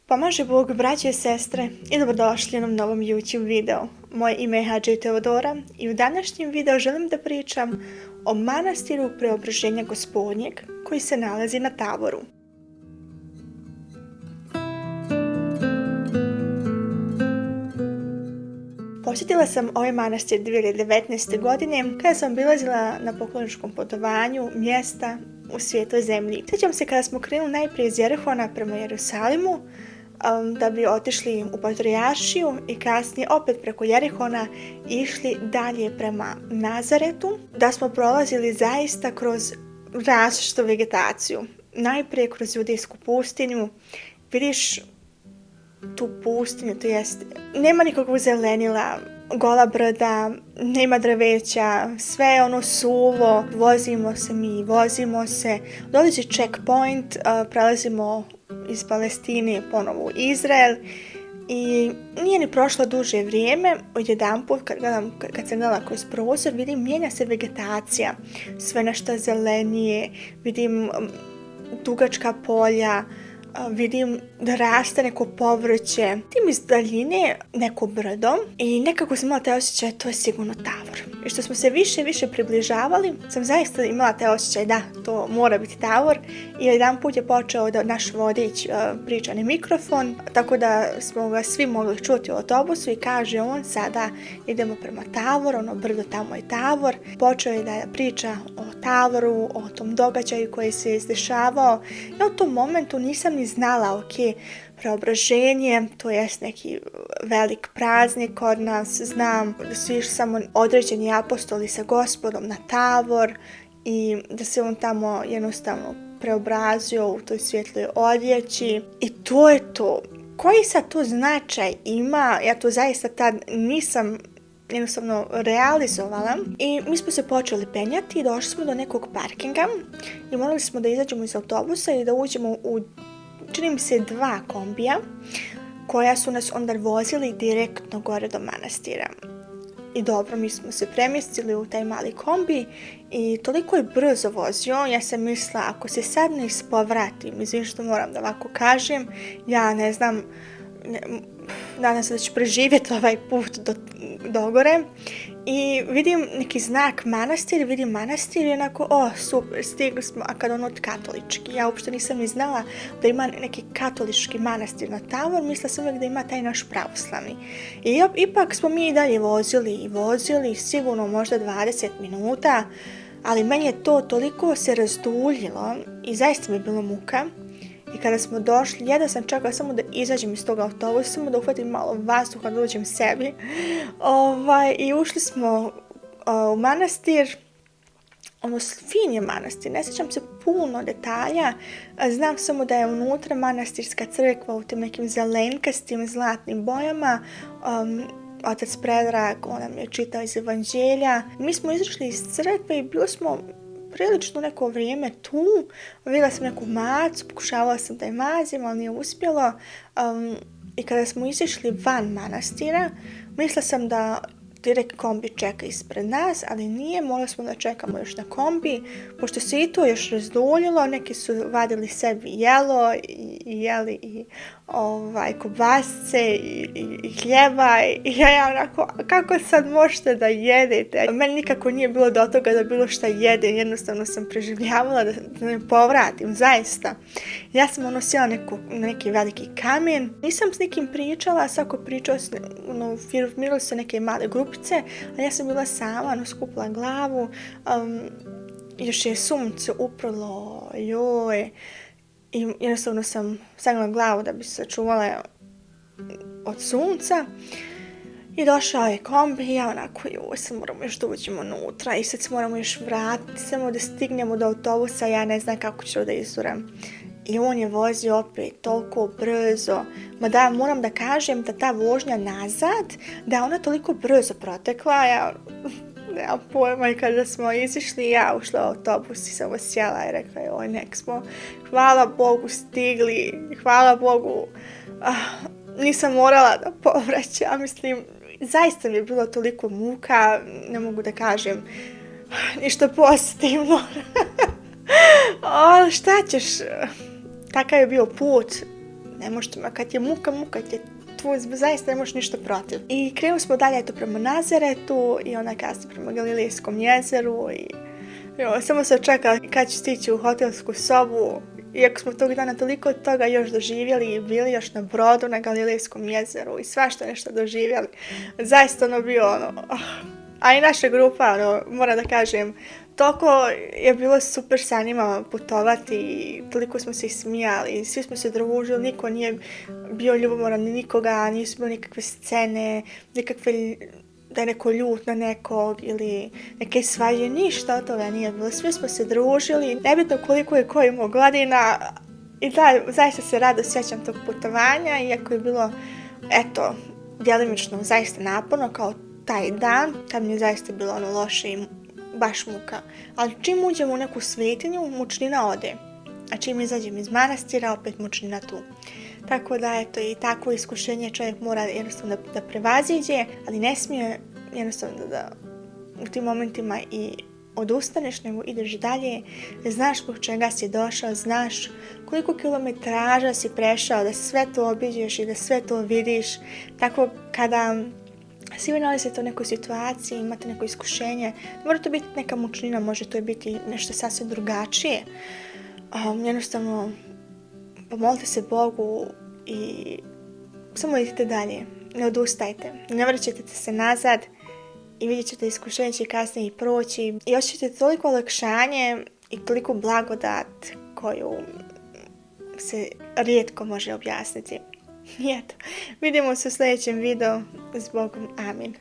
Pomaže Bog, braće i sestre, i dobrodošli u jednom novom YouTube videu. Moje ime je Hadži Teodora i u današnjem videu želim da pričam o manastiru Preobraženja Gospodnjeg koji se nalazi na Tavoru. Posjetila sam ovaj manastir 2019. godine kada sam obilazila na pokloničkom putovanju mjesta u Svetoj zemlji. Sjećam se kada smo krenuli najprije iz Jerihona prema Jerusalimu, da bi otišli u Patrijaršiju i kasnije opet preko Jerihona išli dalje prema Nazaretu, da smo prolazili zaista kroz različitu vegetaciju. Najprije kroz Judejsku pustinju, vidiš tu pustinju, to jest nema nikakvog zelenila, gola brda, nema drveća, sve je ono suvo, vozimo se, dolazi checkpoint, prelazimo iz Palestine ponovo u Izrael i nije ni prošlo duže vrijeme, odjedanput kad sam gledala kroz prozor vidim mijenja se vegetacija, sve nešto zelenije, vidim dugačka polja, vidim da raste neko povrće, vidim iz daljine neko brdo i nekako sam imala taj osjećaj to je sigurno Tavor. I što smo se više i više približavali, sam zaista imala taj osjećaj da to mora biti Tavor i jedan put je počeo da naš vodič priča na mikrofon, tako da smo ga svi mogli čuti u autobusu i kaže on sada idemo prema Tavoru, ono brdo tamo je Tavor. Počeo je da priča o Tavoru, o tom događaju koji se izdešavao. Ja u tom momentu nisam ni znala, Preobraženje, to jest neki velik praznik kod nas, znam da su išli samo određeni apostoli sa Gospodom na Tavor i da se on tamo jednostavno preobrazio u toj svjetloj odjeći i to je to. Koji sad to značaj ima, ja to zaista tad nisam jednostavno realizovala i mi smo se počeli penjati i došli smo do nekog parkinga i morali smo da izađemo iz autobusa i da uđemo u, čini mi se, 2 kombija koja su nas onda vozili direktno gore do manastira. I dobro, mi smo se premjestili u taj mali kombi i toliko je brzo vozio, ja sam mislila ako se sad ne ispovratim, izvim što moram da ovako kažem, ja ne znam, nadam se da ću preživjeti ovaj put do gore i vidim neki znak vidim manastir i onako, super, stigli smo, a kad ono katolički, ja uopšte nisam ni znala da ima neki katolički manastir na Tavor, mislila sam uvijek da ima taj naš pravoslavni. I ipak smo mi i dalje vozili, sigurno možda 20 minuta, ali meni je to toliko se razduljilo i zaista mi je bilo muka. I kada smo došli, jedva sam čekala samo da izađem iz tog autobusa, samo da uhvatim malo vazduha, da uđem sebi. I ušli smo u manastir, fin je manastir, ne sjećam se puno detalja, znam samo da je unutra manastirska crkva u tim nekim zelenkastim zlatnim bojama, otac Predrag, on nam je čitao iz Evanđelja. Mi smo izašli iz crkve i bili smo prilično neko vrijeme tu, vidjela sam neku macu, pokušavala sam da je mazim, ali nije uspjelo. I kada smo izišli van manastira, mislila sam da direkt kombi čeka ispred nas, ali nije, morali smo da čekamo još na kombi, pošto se i to još razduljilo, neki su vadili sebi jelo i jeli i kobasice i hljeba i ja onako, kako sad možete da jedete? Meni nikako nije bilo do toga da bilo šta jedem, jednostavno sam preživljavala da ne povratim, zaista. Ja sam sjela na neki veliki kamen, nisam s nikim pričala, svako pričao, firmirali se neke male grupice, a ja sam bila sama, skupila glavu, još je sunce uprlo, joj. I jednostavno sam sagnula glavu da bi se sačuvala od sunca i došao je kombi i ja onako, sad moramo još da uđemo unutra i sad se moramo još vratiti, samo da stignemo do autobusa, ja ne znam kako ću da izduram. I on je vozio opet toliko brzo, mada moram da kažem da ta vožnja nazad, da ona toliko brzo protekla, ja nemam pojma, i kada smo izišli, ja ušla u autobus i sam sjela i rekla, nek smo, hvala Bogu stigli, hvala Bogu, nisam morala da povraćam, mislim, zaista mi je bilo toliko muka, ne mogu da kažem ništa pozitivno, ali šta ćeš, takav je bio put, ne možete, kad je muka, ti je tvoj, zaista ne možeš ništa protiv. I krenuli smo dalje prema Nazaretu i onda kasnije prema Galilejskom jezeru i samo se čekala kad ću stići u hotelsku sobu. Iako smo tog dana toliko toga još doživjeli i bili još na brodu na Galilejskom jezeru i svašta nešto doživjeli. Zaista bio a i naša grupa, moram da kažem, toliko je bilo super sa njima putovati i toliko smo se smijali, svi smo se družili, niko nije bio ljubomoran ni nikoga, nisu bile nikakve scene, nikakve da je neko ljut na nekog ili neke svađe, ništa od toga nije bilo. Svi smo se družili, nebitno koliko je ko imao godina i da, zaista se rado sjećam tog putovanja, iako je bilo, djelimično zaista naporno kao taj dan, kad mi je zaista bilo loše i baš muka. Ali čim uđemo u neku svetinju, mučnina ode. A čim izađem iz manastira, opet mučnina tu. Tako da, i takvo iskušenje čovjek mora jednostavno da prevaziđe, ali ne smije jednostavno da u tim momentima i odustaneš, nego ideš dalje, znaš zbog čega si došao, znaš koliko kilometraža si prešao, da sve to obiđeš i da sve to vidiš. Tako kada svi vi nalazite u nekoj situaciji, imate neko iskušenje, ne mora to biti neka mučnina, može to biti nešto sasvim drugačije. Jednostavno, pomolite se Bogu i samo idite dalje, ne odustajte, ne vraćajte se nazad i vidjet ćete iskušenje će kasnije i proći i osjećate toliko olakšanje i toliko blagodat koju se rijetko može objasniti. I eto, vidimo se u sljedećem videu. S Bogom, amin.